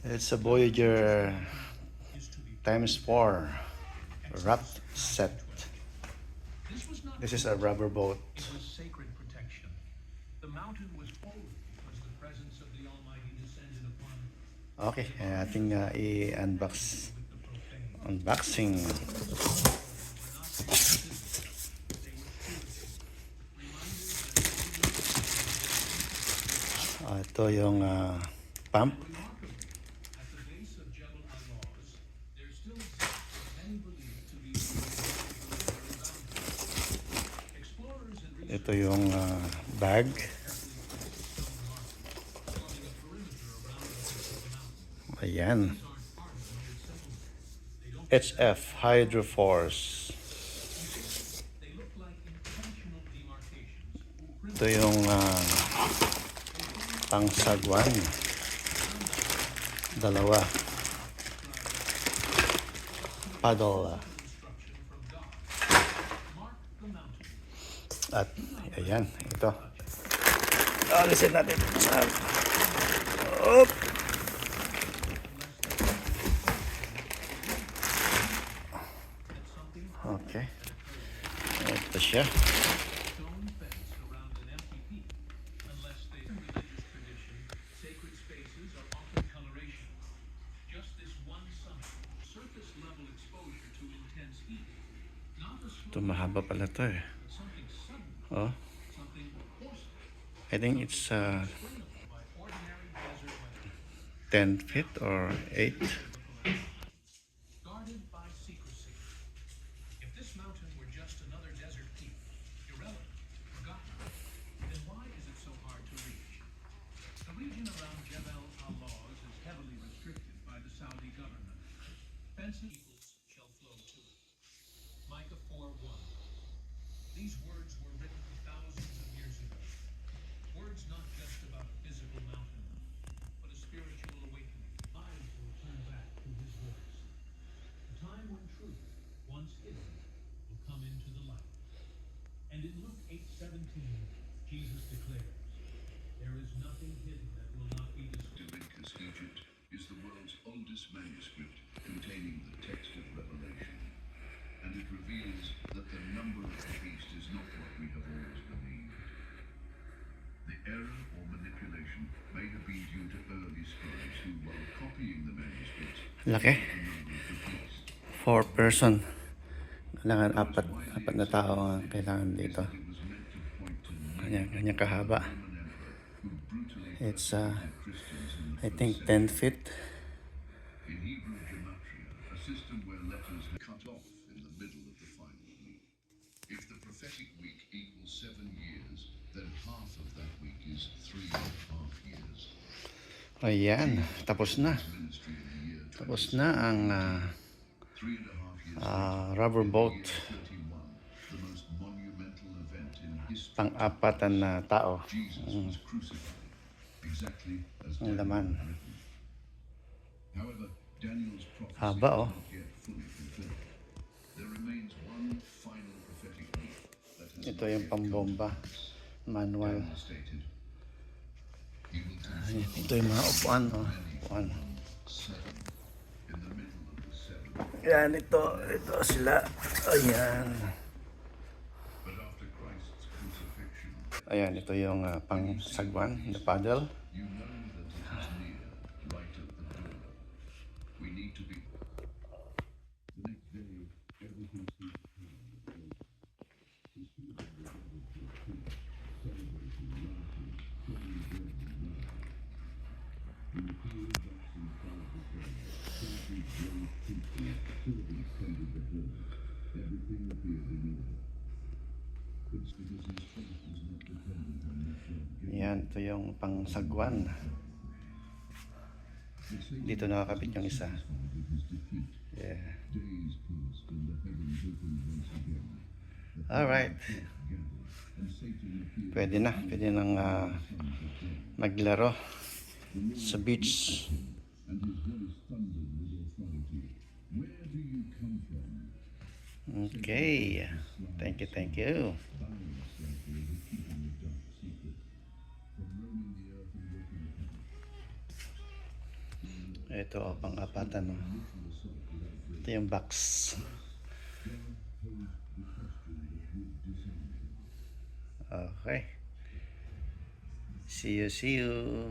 It's a Voyager ×4 wrapped set. This is a rubber boat. Okay, ating unboxing. Ito yung pump. Ito yung bag. Ayan. HF Hydro Force. Ito yung pangsagwan. Dalawa. Paddle. At ayan, ito. Alisin natin. Op. Okay. Ito siya. Ito mahaba pala ito eh. Oh. I think it's 10 feet or 8. These words were written thousands of years ago. Words not just about a physical mountain, but a spiritual awakening. Eyes will turn back to his voice. A time when truth, once hidden, will come into the light. And in Luke 8:17, Jesus declares, "There is nothing hidden that will not be discovered." Leviticus Egypt is the world's oldest manuscript containing the text of Revelation, and it reveals that the number of the beast is not what we have always believed. The error or manipulation may have been due to early scribes who, while copying the manuscripts, Laki. the number of the beast. 4 person. Kailangan apat na tao ang kailangan dito. It was meant to point to Kanya kahaba. Roman emperor who brutally It's persecuted Christians in the I first think century. 10 feet. In Hebrew gematria, a system where letters are cut off in the middle of the final week. If the prophetic week equals 7 years, then half of that week is 3.5 years. Ayan, tapos na. Ministry in the year Tapos na ang 3.5 years later, rubber boat. year 31, the most monumental event in history. Pang-apatan na tao. Jesus was crucified, exactly as Ang Daniel laman. had written. However, Daniel's prophecy Haba, oh. was not yet fully fulfilled. There remains one final prophetic week that has Ito not yung yet come to pambomba. pass. Manual. Daniel stated, "He will Ayan, confirm ito yung mga upuan. Oh. Upuan. 7 in the middle of the 7." Yan, ito sila. Ayan. But after Christ's crucifixion, Ayan, ito yung pangsagwan, the paddle. you know that it is near, right at the door. We need to be. The next day, everything seems calm. The spirit of the Lord is with you, celebrating, laughing, sharing bread and wine. In the field, oxen plowed the ground, donkeys drove creatures, servants tended the herd. Everything appeared in order. It's because his faith was not dependent on natural gain. Ayan, ito yung pangsagwan. Dito nakakapit yung isa. With his defeat, Yeah. days passed and the heavens opened once again. The Alright. gathered, and Satan appeared Pwede nang maglaro sa beach. and his voice thundered with authority. Where do you come from? Okay. Thank you. Balanced like the keeping a dark secret. From roaming the earth and working upon it. Ito, pang-apatan. No? Ito yung box. Okay. See you, see you.